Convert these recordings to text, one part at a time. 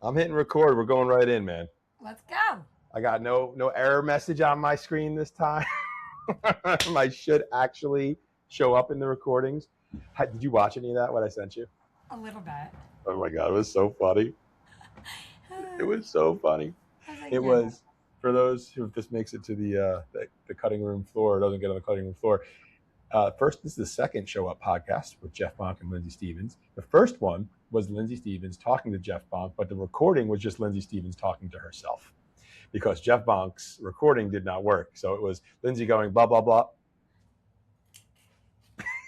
I'm hitting record. We're going right in, man. Let's go. I got no error message on my screen this time. I should actually show up in the recordings. Did you watch any of that, what I sent you? A little bit. Oh my God, it was so funny. It was so funny. It was, for those who, if this makes it to the cutting room floor, doesn't get on the cutting room floor. First, this is the second Show Up podcast with Jeff Bonk and Lindsay Stevens. The first one was Lindsay Stevens talking to Jeff Bonk, but the recording was just Lindsay Stevens talking to herself because Jeff Bonk's recording did not work. So it was Lindsay going blah, blah, blah,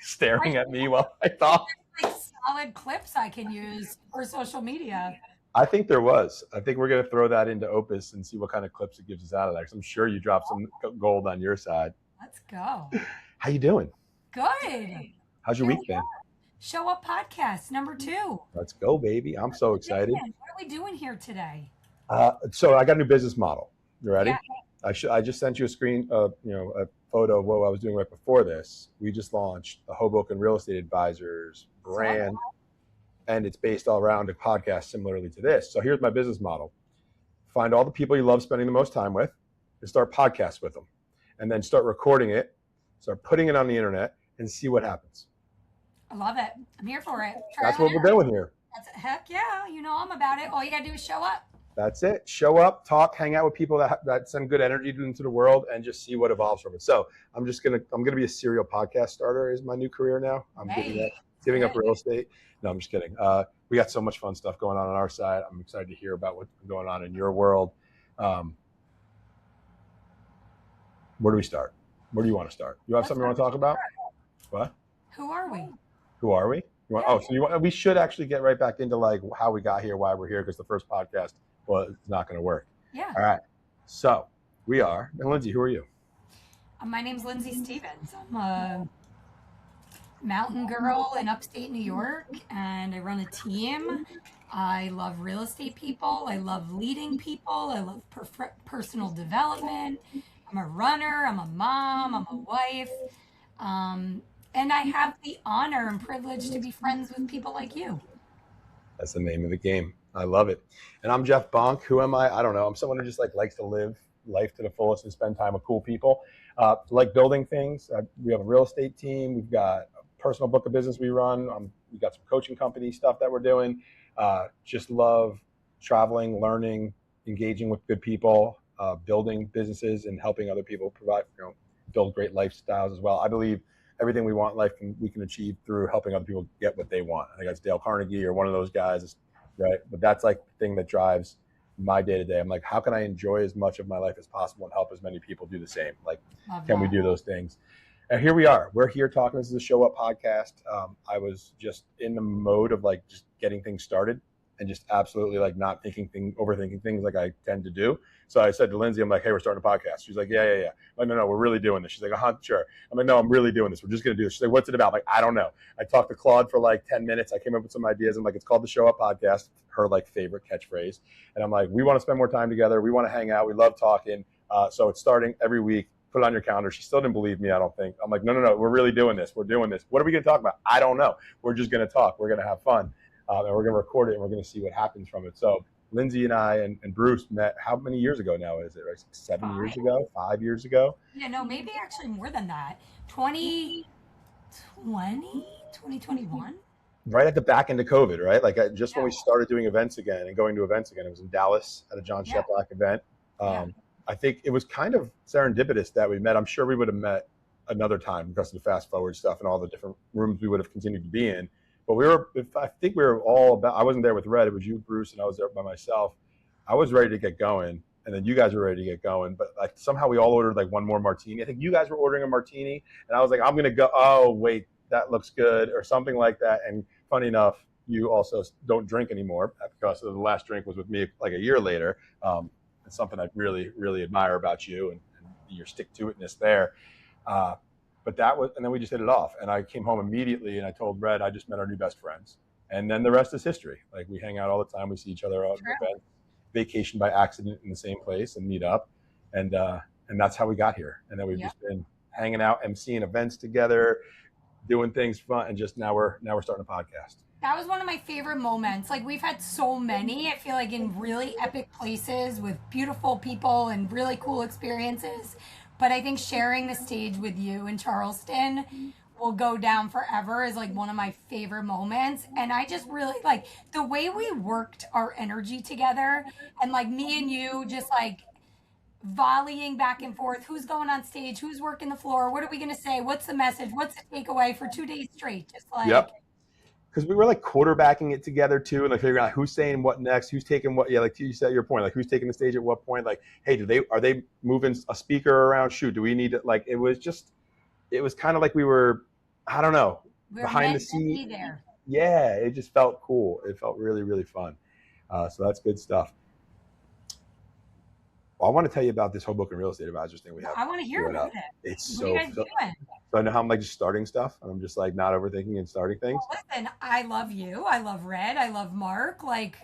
staring at me while I thought. Like solid clips I can use for social media. I think there was. I think we're going to throw that into Opus and see what kind of clips it gives us out of there. I'm sure you dropped some gold on your side. Let's go. How you doing? Good. How's your week been? Show Up podcast number 2. Let's go, baby. I'm so excited. What are we doing here today? So I got a new business model. You ready? Yeah. I just sent you a screen, a photo of what I was doing right before this. We just launched the Hoboken Real Estate Advisors brand, and it's based all around a podcast similarly to this. So here's my business model. Find all the people you love spending the most time with and start podcasts with them, and then start recording it, start putting it on the internet, and see what happens. I love it. I'm here for it. That's what we're doing here. Heck yeah. You know I'm about it. All you got to do is show up. That's it. Show up, talk, hang out with people that send good energy into the world, and just see what evolves from it. So I'm gonna be a serial podcast starter is my new career now. I'm giving up real estate. No, I'm just kidding. We got so much fun stuff going on our side. I'm excited to hear about what's going on in your world. Where do we start? Where do you want to start? You have something you want to talk about? What? Who are we? Who are we? We should actually get right back into like how we got here, why we're here, because the first podcast was not going to work. Yeah. All right. So we are. And Lindsay, who are you? My name's Lindsay Stevens. I'm a mountain girl in upstate New York, and I run a team. I love real estate people. I love leading people. I love personal development. I'm a runner. I'm a mom. I'm a wife. And I have the honor and privilege to be friends with people like you. That's the name of the game. I love it. And I'm Jeff Bonk. Who am I? I don't know. I'm someone who just likes to live life to the fullest and spend time with cool people. Like building things. We have a real estate team. We've got a personal book of business we run. We've got some coaching company stuff that we're doing. Just love traveling, learning, engaging with good people, building businesses and helping other people provide, build great lifestyles as well. I believe everything we want in life we can achieve through helping other people get what they want. I think that's Dale Carnegie or one of those guys, right? But that's like the thing that drives my day to day. I'm like, how can I enjoy as much of my life as possible and help as many people do the same? Like, can we do those things? And here we are. We're here talking. This is a Show Up podcast. I was just in the mode of like just getting things started and just absolutely like not overthinking things like I tend to do. So I said to Lindsay, I'm like, hey, we're starting a podcast. She's like, yeah. I'm like, no, we're really doing this. She's like, sure. I'm like, no, I'm really doing this. We're just going to do this. She's like, what's it about? I'm like, I don't know. I talked to Claude for like 10 minutes. I came up with some ideas. I'm like, it's called the Show Up podcast, her like favorite catchphrase. And I'm like, we want to spend more time together. We want to hang out. We love talking. So it's starting every week. Put it on your calendar. She still didn't believe me, I don't think. I'm like, no, we're really doing this. We're doing this. What are we going to talk about? I don't know. We're just going to talk. We're going to have fun. And we're going to record it, and we're going to see what happens from it. So Lindsay and I and Bruce met how many years ago now is it? Right? 7 years ago? 5 years ago? Yeah, no, maybe actually more than that. 2020, 2021? Right at the back end of COVID, right? Like when we started doing events again and going to events again. It was in Dallas at a John Sheplack event. I think it was kind of serendipitous that we met. I'm sure we would have met another time because of the fast forward stuff and all the different rooms we would have continued to be in. But I think we were all about, I wasn't there with Red, it was you, Bruce, and I was there by myself. I was ready to get going, and then you guys were ready to get going, but like somehow we all ordered like one more martini. I think you guys were ordering a martini, and I was like, I'm going to go, oh, wait, that looks good, or something like that. And funny enough, you also don't drink anymore because the last drink was with me like a year later. It's something I really, really admire about you and your stick-to-itness there. But that was, and then we just hit it off. And I came home immediately and I told Red, I just met our new best friends. And then the rest is history. Like we hang out all the time. We see each other out at events, vacation by accident in the same place and meet up. And that's how we got here. And then we've just been hanging out, emceeing events together, doing things fun. And just now we're starting a podcast. That was one of my favorite moments. Like we've had so many, I feel like in really epic places with beautiful people and really cool experiences. But I think sharing the stage with you in Charleston will go down forever is like one of my favorite moments. And I just really like the way we worked our energy together and like me and you just like volleying back and forth. Who's going on stage? Who's working the floor? What are we going to say? What's the message? What's the takeaway for 2 days straight? Just like, Yep. Because we were like quarterbacking it together too, and like figuring out who's saying what next, who's taking what. Yeah, like you said, your point, like who's taking the stage at what point. Like, hey, are they moving a speaker around? Shoot, do we need to? Like, it was kind of like we were, I don't know, we're behind the meant to be scenes. there. Yeah, it just felt cool. It felt really, really fun. So that's good stuff. Well, I want to tell you about this Hoboken Real Estate Advisors thing we have. I want to hear about it. It's What are you guys doing? So I know how I'm like just starting stuff, and I'm just like not overthinking and starting things. Well, listen, I love you. I love Red. I love Mark. Like,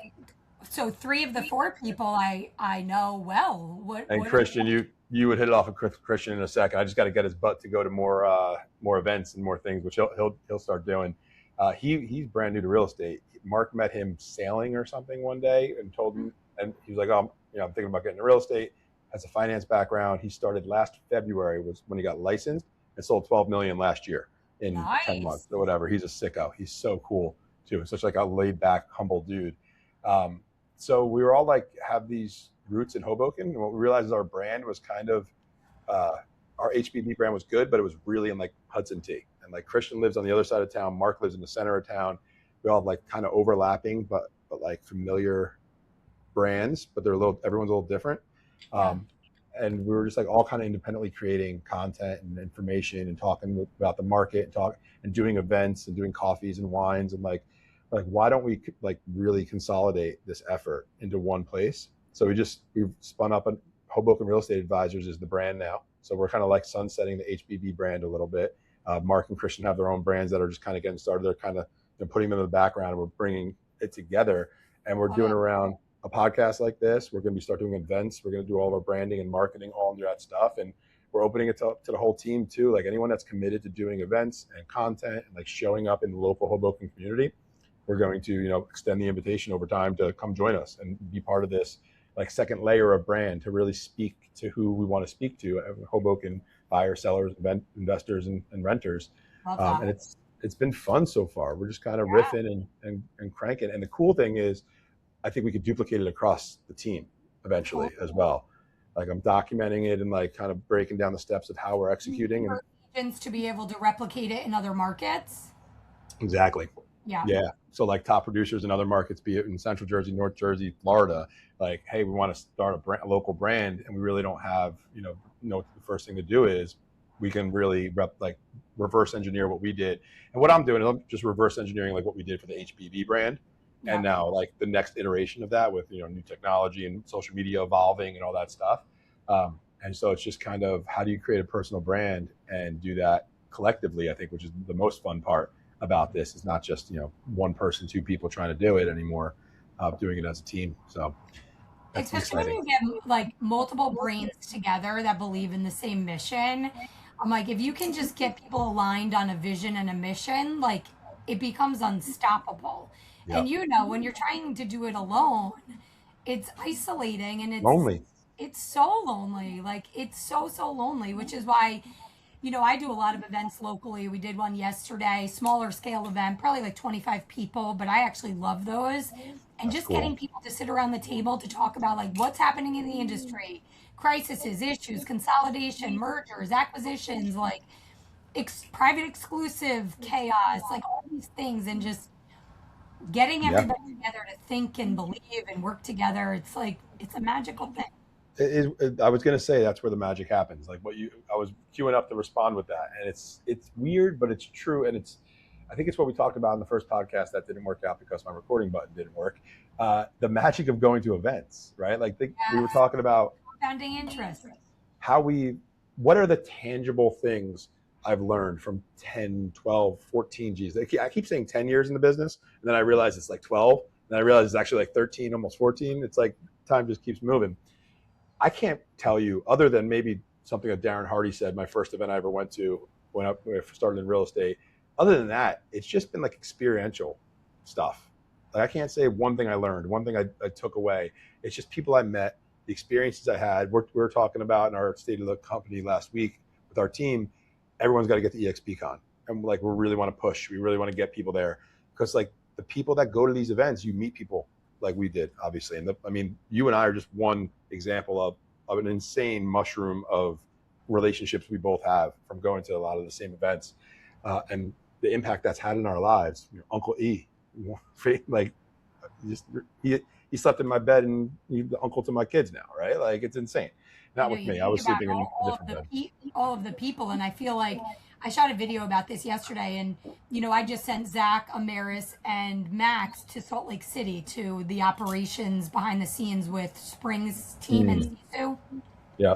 so 3 of the 4 people I know well. And Christian, you would hit it off with Christian in a second. I just got to get his butt to go to more events and more things, which he'll start doing. He's brand new to real estate. Mark met him sailing or something one day and told him, and he was like, "Oh, I'm thinking about getting into real estate." Has a finance background. He started last February was when he got licensed and sold 12 million last year in 10 months or whatever. He's a sicko. He's so cool too. Such like a laid back, humble dude. So we were all like have these roots in Hoboken, and what we realized is our brand was kind of our HBB brand was good, but it was really in like Hudson T. And like Christian lives on the other side of town. Mark lives in the center of town. We all have like kind of overlapping, but like familiar brands, but everyone's a little different. And we were just like all kind of independently creating content and information and talking about the market and doing events and doing coffees and wines and like why don't we like really consolidate this effort into one place? So we've spun up Hoboken Real Estate Advisors is the brand now. So we're kind of like sunsetting the HBB brand a little bit. Mark and Christian have their own brands that are just kind of getting started. They're kind of putting them in the background, and we're bringing it together, and we're doing around a podcast like this. We're going to start doing events. We're going to do all of our branding and marketing, all under that stuff. And we're opening it to the whole team too. Like anyone that's committed to doing events and content and like showing up in the local Hoboken community, we're going to, extend the invitation over time to come join us and be part of this like second layer of brand to really speak to who we want to speak to, Hoboken buyers, sellers, investors, and renters. And it's been fun so far. We're just kind of riffing and cranking. And the cool thing is, I think we could duplicate it across the team eventually as well. Like I'm documenting it and like kind of breaking down the steps of how we're executing. For agents to be able to replicate it in other markets. Exactly. Yeah. So like top producers in other markets, be it in Central Jersey, North Jersey, Florida, like, hey, we want to start a local brand and we really don't have, the first thing to do is we can really reverse engineer what we did. And what I'm doing is I'm just reverse engineering like what we did for the HBB brand. Yeah. And now like the next iteration of that with, new technology and social media evolving and all that stuff. And so it's just kind of how do you create a personal brand and do that collectively, I think, which is the most fun part about this. It's not just, one person, 2 people trying to do it anymore, doing it as a team. So that's especially when you get like multiple brains together that believe in the same mission. I'm like, if you can just get people aligned on a vision and a mission, like it becomes unstoppable. Yep. And when you're trying to do it alone, it's isolating and it's lonely. It's so lonely. Like it's so lonely, which is why, I do a lot of events locally. We did one yesterday, smaller scale event, probably like 25 people, but I actually love those. And just getting people to sit around the table to talk about like what's happening in the industry, crises, issues, consolidation, mergers, acquisitions, like private exclusive chaos, like all these things, and just getting everybody together to think and believe and work together. It's like, it's a magical thing. I was going to say that's where the magic happens. Like I was queuing up to respond with that, and it's weird, but it's true. And I think it's what we talked about in the first podcast that didn't work out because my recording button didn't work. The magic of going to events, right? Like we were talking about founding interest. What are the tangible things I've learned from 10, 12, 14 G's. I keep saying 10 years in the business, and then I realize it's like 12, and then I realize it's actually like 13, almost 14. It's like time just keeps moving. I can't tell you, other than maybe something that Darren Hardy said, my first event I ever went to when I started in real estate. Other than that, it's just been like experiential stuff. Like I can't say one thing I learned, one thing I took away. It's just people I met, the experiences I had. We were talking about in our State of the Company last week with our team. Everyone's got to get to EXPCon, and like we really want to push. We really want to get people there because like the people that go to these events, you meet people like we did, obviously. And I mean, you and I are just one example of an insane mushroom of relationships we both have from going to a lot of the same events, and the impact that's had in our lives. Uncle E, like he slept in my bed, and he's the uncle to my kids now, right? Like it's insane. Not with me. I was sleeping in a different bed. All of the people, and I feel like I shot a video about this yesterday, and I just sent Zach, Amaris, and Max to Salt Lake City to the operations behind the scenes with Spring's team and Sisu. Yeah.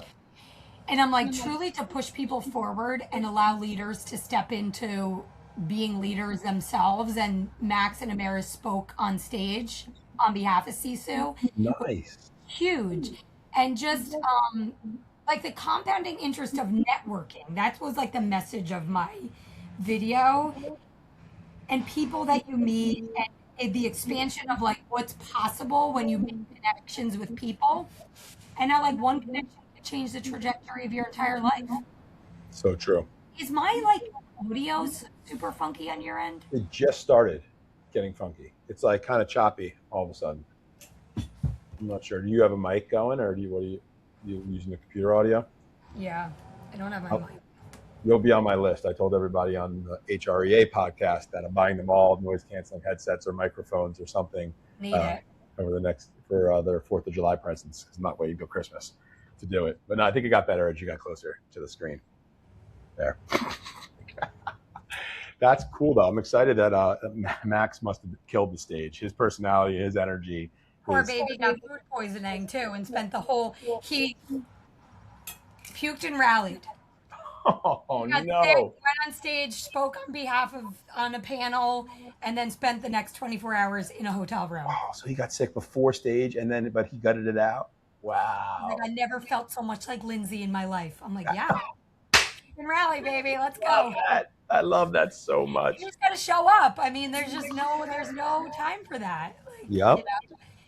And I'm like, truly to push people forward and allow leaders to step into being leaders themselves. And Max and Amaris spoke on stage on behalf of Sisu. Nice. Huge. And just like the compounding interest of networking. That was like the message of my video. And people that you meet and the expansion of like what's possible when you make connections with people. And now like one connection can change the trajectory of your entire life. So true. Is my like audio super funky on your end? It just started getting funky. It's like kind of choppy all of a sudden. I'm not sure. Do you have a mic going, or what are you using the computer audio? Yeah, I don't have my mic. You'll be on my list. I told everybody on the HREA podcast that I'm buying them all noise canceling headsets or microphones or something over the next for their 4th of July presents. I'm not waiting till Christmas to do it. But no, I think it got better as you got closer to the screen. There. That's cool though. I'm excited that Max must have killed the stage. His personality, his energy. Poor baby got food poisoning too, and spent the whole he puked and rallied. Oh no! Sick, went on stage, spoke on a panel, and then spent the next 24 hours in a hotel room. Oh, so he got sick before stage, but he gutted it out. Wow! Like I never felt so much like Lindsay in my life. I'm like, yeah, and rally, baby, let's go. I love that so much. You just gotta show up. I mean, there's no time for that. Like, yep.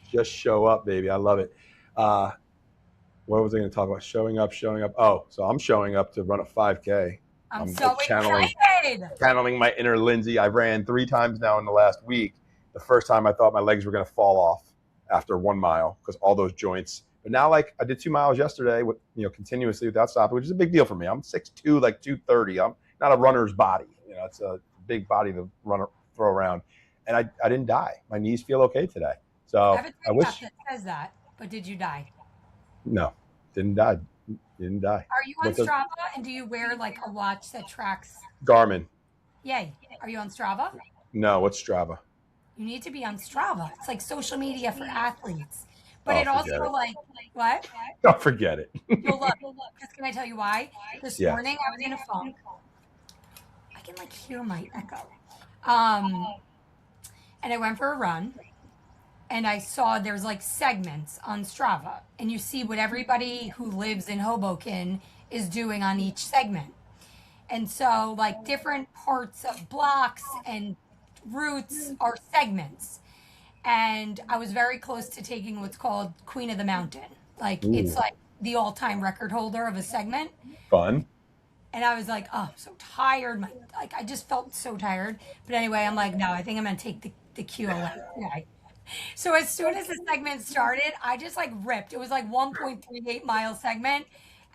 Just show up, baby. I love it. What was I going to talk about? Showing up. Oh, so I'm showing up to run a 5K. I'm so excited. Channeling my inner Lindsay. I ran 3 times now in the last week. The first time I thought my legs were going to fall off after 1 mile because all those joints. But now, like I did 2 miles yesterday, with continuously without stopping, which is a big deal for me. I'm 6'2", like 230. I'm not a runner's body. It's a big body to throw around, and I didn't die. My knees feel okay today. So I wish. That says that, but did you die? No, didn't die. Are you on Strava? And do you wear like a watch that tracks? Garmin. Yay. Are you on Strava? No, what's Strava? You need to be on Strava. It's like social media for athletes. But it also like what? Don't forget it. You'll look. Because can I tell you why? This morning I was in a funk. I can like hear my echo. And I went for a run. And I saw there's like segments on Strava, and you see what everybody who lives in Hoboken is doing on each segment. And so like different parts of blocks and routes are segments. And I was very close to taking what's called Queen of the Mountain. Like it's like the all-time record holder of a segment. Fun. And I was like, oh, I'm so tired. I just felt so tired. But anyway, I'm like, no, I think I'm going to take the QOM. So as soon as the segment started, I just like ripped. It was like 1.38 mile segment.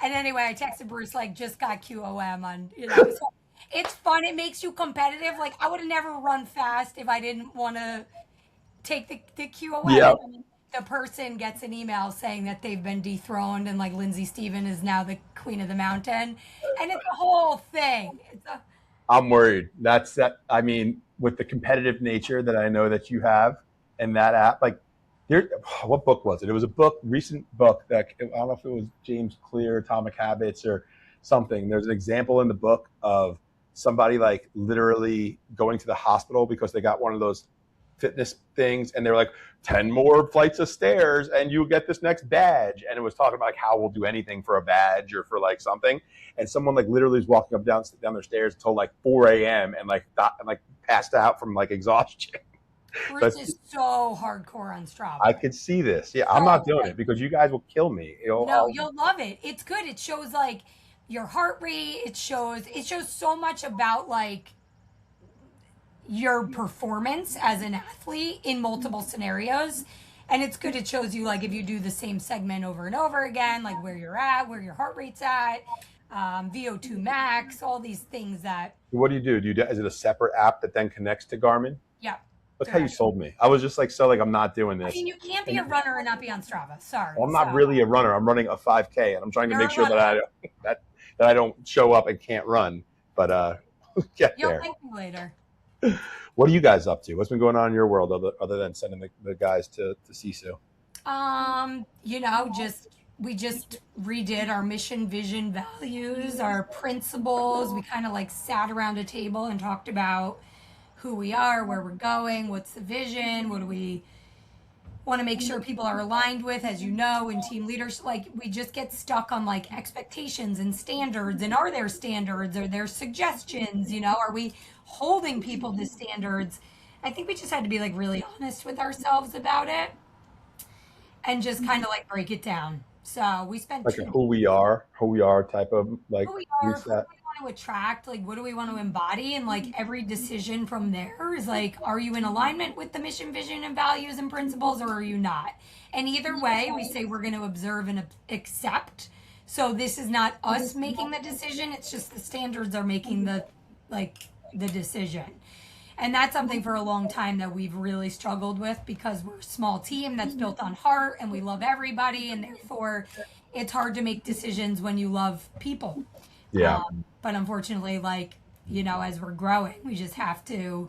And anyway, I texted Bruce, like, just got QOM on, So it's fun. It makes you competitive. Like, I would have never run fast if I didn't want to take the QOM. Yeah. The person gets an email saying that they've been dethroned and like Lindsay Stevens is now the Queen of the Mountain. And it's a whole thing. I'm worried. That's that. I mean, with the competitive nature that I know that you have, and that app, like, what book was it? It was a recent book that, I don't know if it was James Clear, Atomic Habits or something. There's an example in the book of somebody like literally going to the hospital because they got one of those fitness things, and they were like, 10 more flights of stairs and you get this next badge. And it was talking about like how we'll do anything for a badge or for like something. And someone like literally is walking up down their stairs until like 4 a.m. and like passed out from like exhaustion. Bruce is so hardcore on Strava. I could see this. Yeah, I'm not doing it because you guys will kill me. No, you'll love it. It's good. It shows like your heart rate. It shows so much about like your performance as an athlete in multiple scenarios. And it's good. It shows you like if you do the same segment over and over again, like where you're at, where your heart rate's at, VO2 max, all these things that. What do? Is it a separate app that then connects to Garmin? Yeah. Look how you sold me. I was just like, I'm not doing this. I mean, you can't be a runner and not be on Strava. Sorry. Well, I'm not really a runner. I'm running a 5K, and I'm trying to make sure that I don't show up and can't run. But get there. You'll thank me later. What are you guys up to? What's been going on in your world other than sending the guys to Sisu? We just redid our mission, vision, values, our principles. We kind of like sat around a table and talked about who we are, where we're going, what's the vision, what do we want to make sure people are aligned with, as you know, in team leadership. Like we just get stuck on like expectations and standards, and are there standards, are there suggestions, are we holding people to standards? I think we just had to be like really honest with ourselves about it and just kind of like break it down. So we spent like who we are type of like who we are, who we want to attract, like what do we want to embody, and like every decision from there is like, are you in alignment with the mission, vision, and values and principles, or are you not? And either way, we say we're going to observe and accept. So this is not us making the decision; it's just the standards are making the decision. And that's something for a long time that we've really struggled with because we're a small team that's built on heart and we love everybody. And therefore, it's hard to make decisions when you love people. Yeah. But unfortunately, as we're growing, we just have to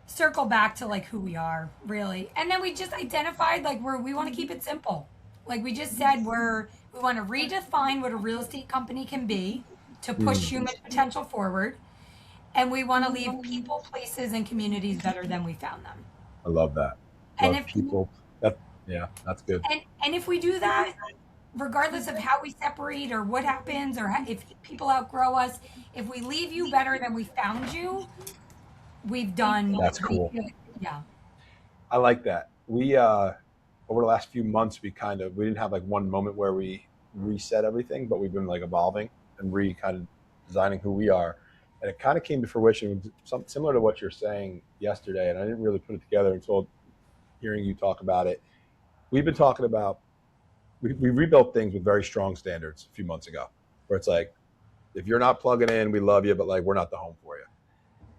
circle back to like who we are, really. And then we just identified we want to keep it simple. Like we just said, we want to redefine what a real estate company can be to push human potential forward. And we want to leave people, places, and communities better than we found them. I love that. That's good. And if we do that, regardless of how we separate or what happens or if people outgrow us, if we leave you better than we found you, we've done. That's cool. Yeah. I like that. We over the last few months, we didn't have like one moment where we reset everything, but we've been like evolving and kind of designing who we are. And it kind of came to fruition, similar to what you're saying yesterday, and I didn't really put it together until hearing you talk about it. We've been talking about, we rebuilt things with very strong standards a few months ago, where it's like, if you're not plugging in, we love you, but like we're not the home for you.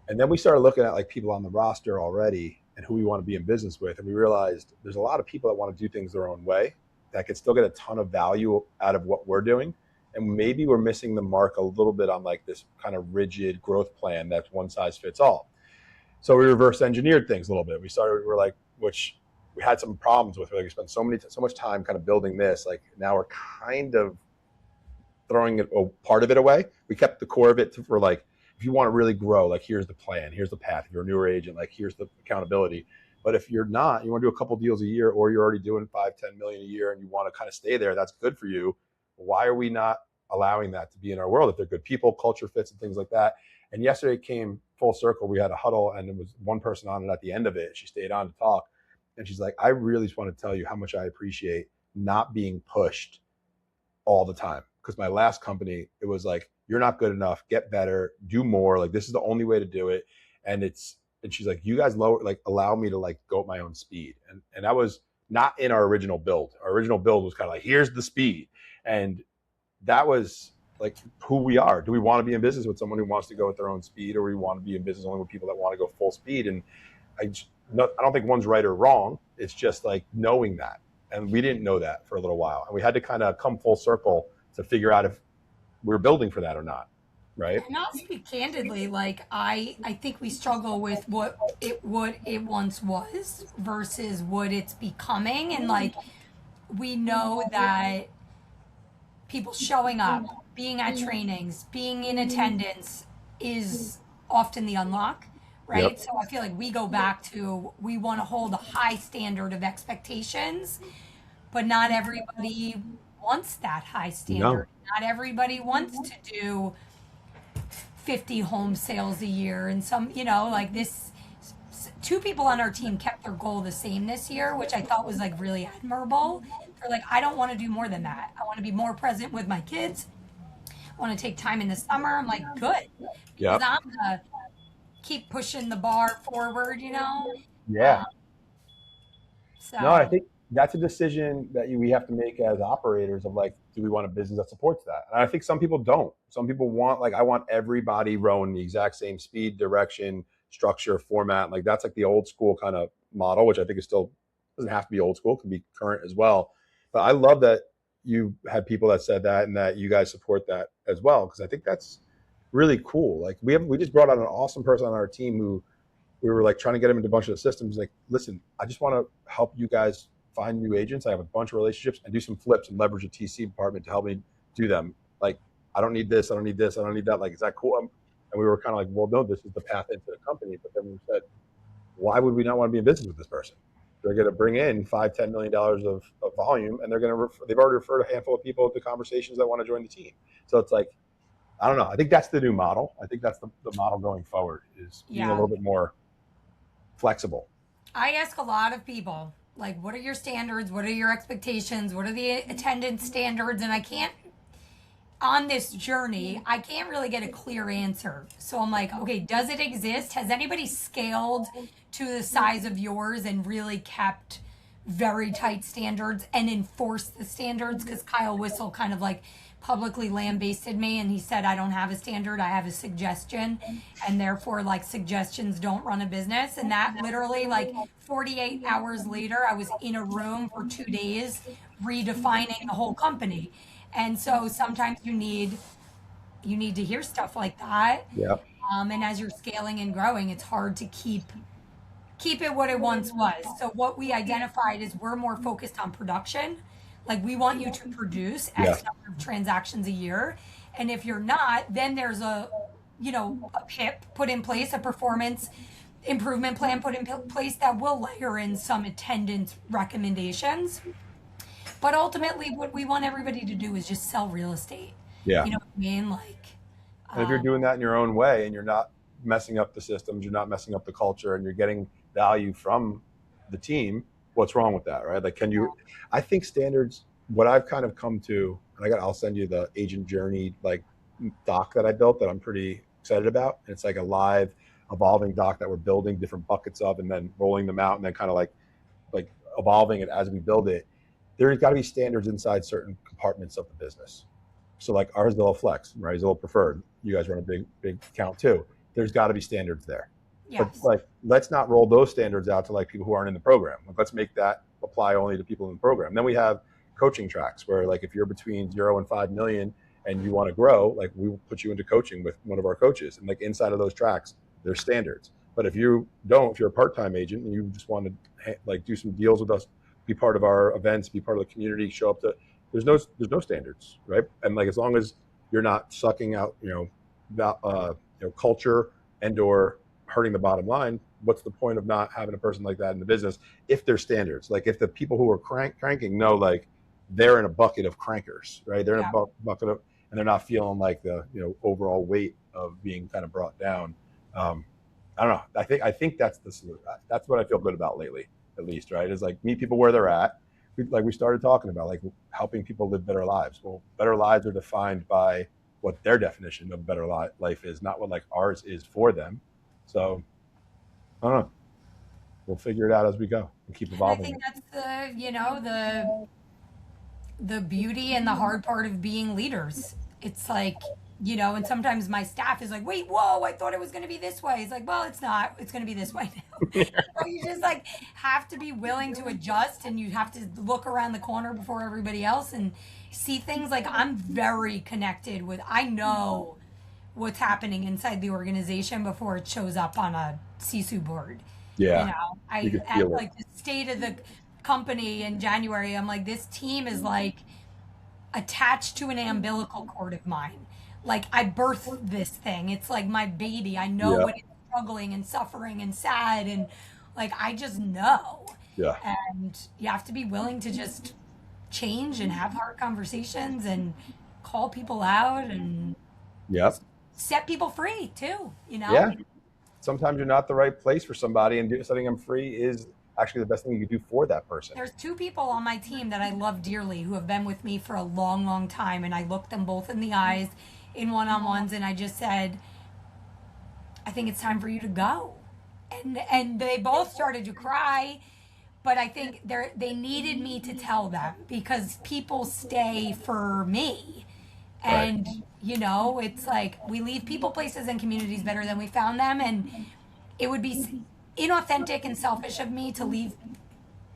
And then we started looking at like people on the roster already and who we want to be in business with, and we realized there's a lot of people that want to do things their own way that could still get a ton of value out of what we're doing. And maybe we're missing the mark a little bit on like this kind of rigid growth plan that's one size fits all. So we reverse engineered things a little bit. Which we had some problems with. We spent so much time kind of building this. Like now we're kind of throwing a part of it away. We kept the core of it for like, if you want to really grow, like here's the plan, here's the path. If you're a newer agent, like here's the accountability. But if you're not, you want to do a couple deals a year, or you're already doing 5-10 million a year and you want to kind of stay there, that's good for you. Why are we not allowing that to be in our world if they're good people, culture fits, and things like that? And yesterday it came full circle. We had a huddle, and there was one person on it at the end of it. She stayed on to talk, and she's like, I really just want to tell you how much I appreciate not being pushed all the time. Because my last company, it was like, you're not good enough, get better, do more. Like this is the only way to do it. And she's like, you guys allow me to like go at my own speed. And that was not in our original build. Our original build was kind of like, here's the speed. And that was like who we are. Do we want to be in business with someone who wants to go at their own speed, or we want to be in business only with people that want to go full speed? And I don't think one's right or wrong. It's just like knowing that. And we didn't know that for a little while. And we had to kind of come full circle to figure out if we're building for that or not. Right. And I'll speak candidly, like I think we struggle with what it once was versus what it's becoming. And like we know that people showing up, being at trainings, being in attendance is often the unlock, right? Yep. So I feel like we go back to, we want to hold a high standard of expectations, but not everybody wants that high standard. No. Not everybody wants to do 50 home sales a year, and some, like this, two people on our team kept their goal the same this year, which I thought was like really admirable. They're like, I don't want to do more than that. I want to be more present with my kids. I want to take time in the summer. I'm like, good, because Yep. I'm gonna keep pushing the bar forward, you know. Yeah. Um, No, I so think that's a decision that we have to make as operators of like, do we want a business that supports that? And I think some people don't. Some people want, like, I want everybody rowing the exact same speed, direction, structure, format. Like that's like the old school kind of model, which I think is still doesn't have to be old school, it can be current as well. But I love that you had people that said that and that you guys support that as well, because I think that's really cool. Like we just brought on an awesome person on our team who we were like trying to get him into a bunch of the systems. Like, listen, I just want to help you guys find new agents. I have a bunch of relationships and do some flips and leverage a TC department to help me do them. Like, I don't need this. I don't need this. I don't need that. Like, is that cool? And we were kind of like, well, no, this is the path into the company. But then we said, why would we not want to be in business with this person? They're going to bring in $5-10 million of volume, and they're going to they've already referred a handful of people to conversations that want to join the team. So it's like, I don't know. I think that's the new model. I think that's the model going forward, is being a yeah, little bit more flexible. I ask a lot of people, like, what are your standards? What are your expectations? What are the attendance standards? And I can't, on this journey, I can't really get a clear answer. So I'm like, okay, does it exist? Has anybody scaled to the size of yours and really kept very tight standards and enforced the standards? Because Kyle Whistle kind of like publicly lambasted me and he said, I don't have a standard, I have a suggestion. And therefore, like, suggestions don't run a business. And that literally, like, 48 hours later, I was in a room for 2 days redefining the whole company. And so sometimes you need to hear stuff like that. Yeah. And as you're scaling and growing, it's hard to keep it what it once was. So what we identified is we're more focused on production. Like, we want you to produce Yeah. X number of transactions a year. And if you're not, then there's a PIP put in place, a performance improvement plan put in place that will layer in some attendance recommendations. But ultimately, what we want everybody to do is just sell real estate. Yeah. You know what I mean? Like, And if you're um, doing that in your own way and you're not messing up the systems, you're not messing up the culture, and you're getting value from the team, what's wrong with that, right? Like, can you? I think standards. What I've kind of come to, and I'll send you the agent journey like doc that I built that I'm pretty excited about. And it's like a live, evolving doc that we're building different buckets of, and then rolling them out, and then kind of like evolving it as we build it. There's got to be standards inside certain compartments of the business. So like our Zillow Flex, right? Zillow Preferred. You guys run a big account too. There's got to be standards there. But yes. like, let's not roll those standards out to like people who aren't in the program. Like, let's make that apply only to people in the program. Then we have coaching tracks where, like, if you're between 0 and 5 million and you want to grow, like, we will put you into coaching with one of our coaches. And like inside of those tracks, there's standards. But if you don't, if you're a part-time agent and you just want to like do some deals with us, be part of our events, be part of the community, show up to, there's no standards, right? And like, as long as you're not sucking out, culture and or hurting the bottom line, what's the point of not having a person like that in the business if there's standards? Like, if the people who are cranking know, like, they're in a bucket of crankers, right? They're in a bucket of, and they're not feeling like the overall weight of being kind of brought down. I don't know. I think that's the solution. That's what I feel good about lately, at least, right? Is like, meet people where they're at. Like we started talking about, like, helping people live better lives. Well, better lives are defined by what their definition of better life is, not what like ours is for them. So I don't know. We'll figure it out as we go and keep And I evolving think it. that's the beauty and the hard part of being leaders. It's like, and sometimes my staff is like, wait, whoa, I thought it was going to be this way. It's like, well, it's not. It's going to be this way now. You just like have to be willing to adjust, and you have to look around the corner before everybody else and see things. Like, I'm very connected with, I know what's happening inside the organization before it shows up on a Sisu board. Yeah, you can At feel it. like the state of the company in January, I'm like, this team is like attached to an umbilical cord of mine. Like, I birthed this thing. It's like my baby. I know Yeah, when it's struggling and suffering and sad, and like, I just know. yeah, And you have to be willing to just change and have hard conversations and call people out and yeah, set people free too, yeah. sometimes you're not the right place for somebody, and setting them free is actually the best thing you can do for that person. There's two people on my team that I love dearly who have been with me for a long, long time. And I looked them both in the eyes in one-on-ones and I just said, I think it's time for you to go. And they both started to cry, but I think they needed me to tell them because people stay for me. And, you know, it's like we leave people, places, and communities better than we found them. And it would be inauthentic and selfish of me to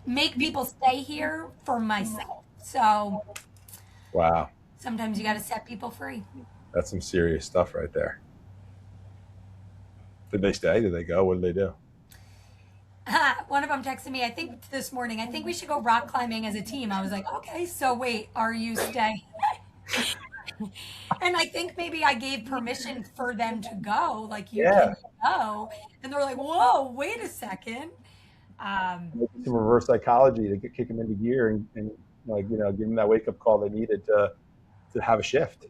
make people stay here for myself. So, wow. Sometimes you got to set people free. That's some serious stuff right there. Did they stay? Did they go? What did they do? One of them texted me, I think this morning, I think we should go rock climbing as a team. I was like, okay, so wait, are you staying? And I think maybe I gave permission for them to go, like you can go. And they're like, whoa, wait a second. Some reverse psychology to kick them into gear and like, you know, give them that wake up call they needed to have a shift.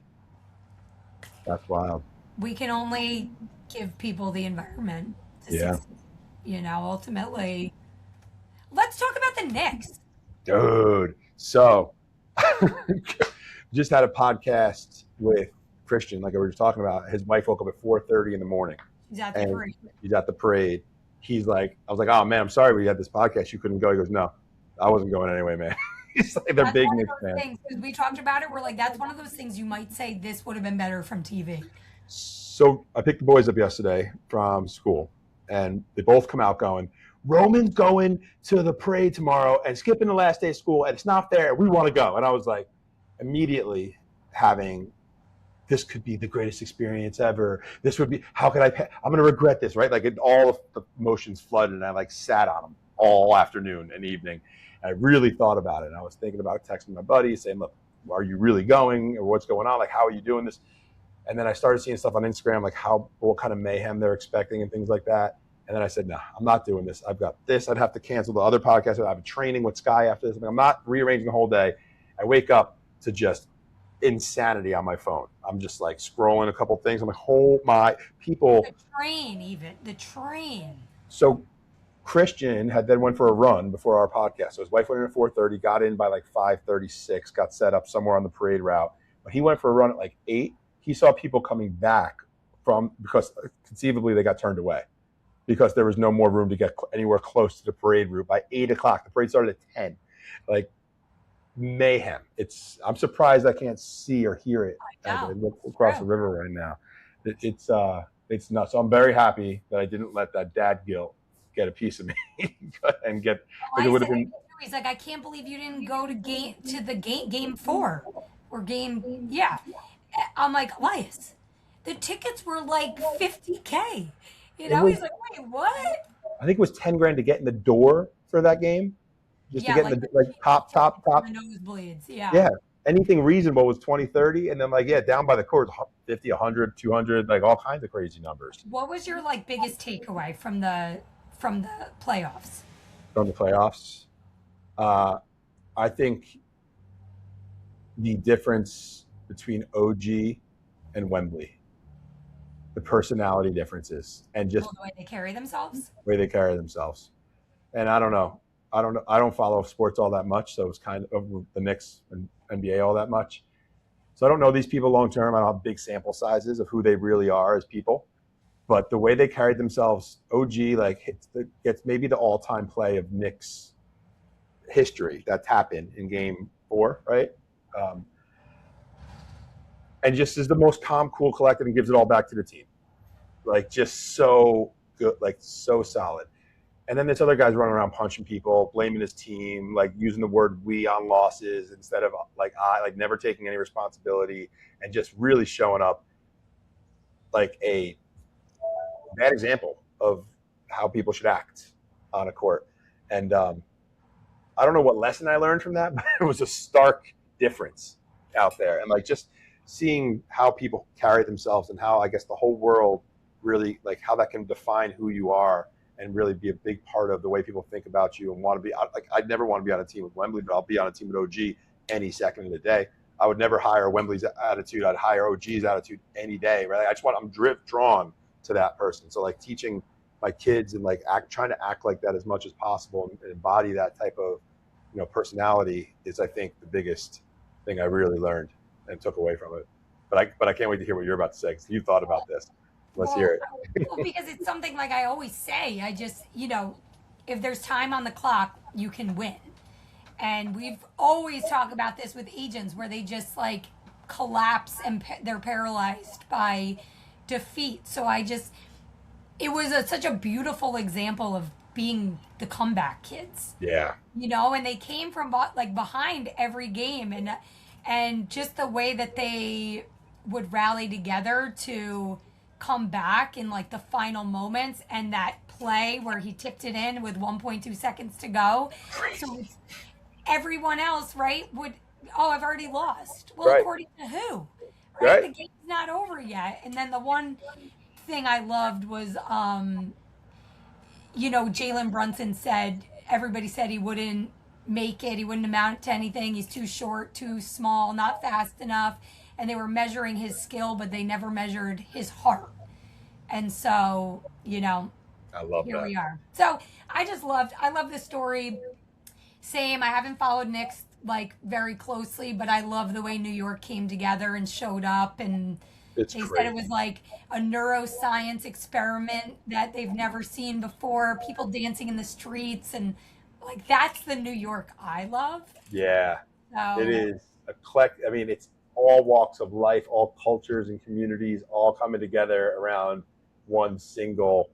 That's wild. We can only give people the environment to succeed. You know, ultimately. Let's talk about the Knicks. Dude. So just had a podcast with Christian, like we were talking about. His wife woke up at 4:30 in the morning. He's at the parade. He's at the parade. He's like, I was like, oh man, I'm sorry we had this podcast. You couldn't go. He goes, no, I wasn't going anyway, man. He's like, they're big Knicks fans. We talked about it. We're like, that's one of those things you might say this would have been better from TV. So I picked the boys up yesterday from school, and they both come out going, Roman's going to the parade tomorrow and skipping the last day of school, and it's not fair. We want to go. And I was like, immediately having, this could be the greatest experience ever. This would be, how could I'm going to regret this, right? Like all of the emotions flooded, and I like sat on them all afternoon and evening. And I really thought about it. And I was thinking about texting my buddy saying, look, are you really going, or what's going on? Like, how are you doing this? And then I started seeing stuff on Instagram, like what kind of mayhem they're expecting and things like that. And then I said, no, I'm not doing this. I've got this. I'd have to cancel the other podcast. I have a training with Sky after this. I'm not rearranging the whole day. I wake up to just insanity on my phone. I'm just like scrolling a couple things. I'm like, oh my people. The train. So Christian had then went for a run before our podcast. So his wife went in at 4:30, got in by like 5:36, got set up somewhere on the parade route. But he went for a run at like 8. He saw people coming back because conceivably they got turned away because there was no more room to get anywhere close to the parade route by 8 o'clock. The parade started at 10. Like mayhem. I'm surprised I can't see or hear it as I look across the river right now. It's nuts. So I'm very happy that I didn't let that dad guilt get a piece of me and get. It would have been. He's like, I can't believe you didn't go to game 4 or game. Yeah. I'm like, Elias, the tickets were like $50K. You know, he's like, wait, what? I think it was $10,000 to get in the door for that game. Just to get in the top. The nosebleeds, yeah. Yeah. Anything reasonable was 20, 30. And then down by the court, 50, 100, 200, like all kinds of crazy numbers. What was your biggest takeaway from the playoffs? From the playoffs? I think the difference between OG and Wembley, the personality differences, and just the way they carry themselves. And I don't know. I don't follow sports all that much, so it's kind of the Knicks and NBA all that much. So I don't know these people long term. I don't have big sample sizes of who they really are as people. But the way they carried themselves, OG gets maybe the all-time play of Knicks history. That tap in game 4, right? And just is the most calm, cool, collected, and gives it all back to the team. Like, just so good, like so solid. And then this other guy's running around punching people, blaming his team, like using the word we on losses instead of never taking any responsibility, and just really showing up like a bad example of how people should act on a court. And I don't know what lesson I learned from that, but it was a stark difference out there. And just seeing how people carry themselves and how I guess the whole world really, how that can define who you are and really be a big part of the way people think about you and want to be. I'd never want to be on a team with Wembley, but I'll be on a team with OG any second of the day. I would never hire Wembley's attitude. I'd hire OG's attitude any day, right? I'm drawn to that person. So like teaching my kids and like trying to act like that as much as possible and embody that type of, personality is, I think, the biggest thing I really learned and took away from it. But I can't wait to hear what you're about to say, because you thought about this. Let's hear it. Well, because it's something like I always say. I just, if there's time on the clock, you can win. And we've always talked about this with agents where they just like collapse and they're paralyzed by defeat. So it was such a beautiful example of being the comeback kids. Yeah. And they came from like behind every game, and just the way that they would rally together to come back in like the final moments, and that play where he tipped it in with 1.2 seconds to go. Crazy. So everyone else, right, I've already lost. Well, right. According to who? Right. The game's not over yet. And then the one thing I loved was, Jalen Brunson said, everybody said he wouldn't make it. He wouldn't amount to anything. He's too short, too small, not fast enough. And they were measuring his skill, but they never measured his heart. And so, I love here that. we are. So I love this story. Same. I haven't followed Knicks like very closely, but I love the way New York came together and showed up, and they said it was like a neuroscience experiment that they've never seen before. People dancing in the streets, and like that's the New York I love. Yeah, so, it is eclectic. I mean, it's all walks of life, all cultures and communities, all coming together around one single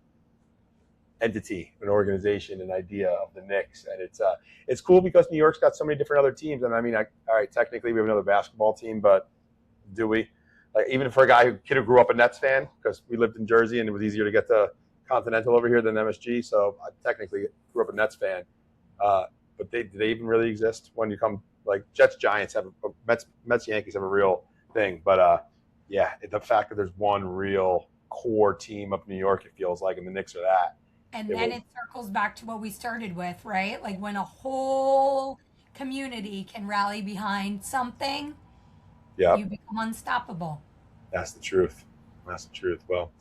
entity, an organization, an idea of the Knicks. And it's cool because New York's got so many different other teams. And I mean, all right, technically we have another basketball team, but do we? Like, even for a kid who grew up a Nets fan, because we lived in Jersey and it was easier to get to Continental over here than MSG. So I technically grew up a Nets fan. But do they even really exist when you come, like Jets, Giants have Mets, Yankees have a real thing. But the fact that there's one real core team of New York, it feels like, and the Knicks are that. And then it circles back to what we started with, right? Like when a whole community can rally behind something, you become unstoppable. That's the truth. Well,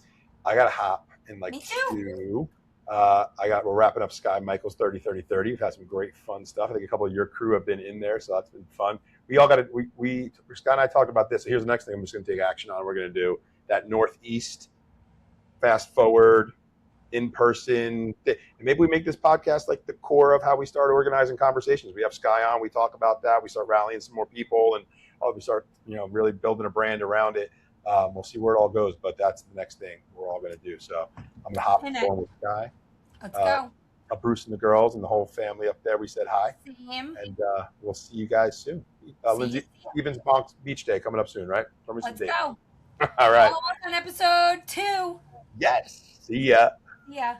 I got to hop in like Me too. 2. We're wrapping up Sky Michael's 30-30-30. We've had some great fun stuff. I think a couple of your crew have been in there, so that's been fun. We all got to, Scott and I talked about this. So here's the next thing I'm just going to take action on. We're going to do that Northeast fast forward in person. And maybe we make this podcast like the core of how we start organizing conversations. We have Sky on, we talk about that. We start rallying some more people, and we start, really building a brand around it. We'll see where it all goes, but that's the next thing we're all going to do. So I'm going to hop on with Sky. Let's go. Bruce and the girls and the whole family up there, we said hi. Same. And we'll see you guys soon. Lindsay Stevens Bonk Beach Day coming up soon, right? Let's go. All right. Follow us on episode 2. Yes. See ya. Yeah.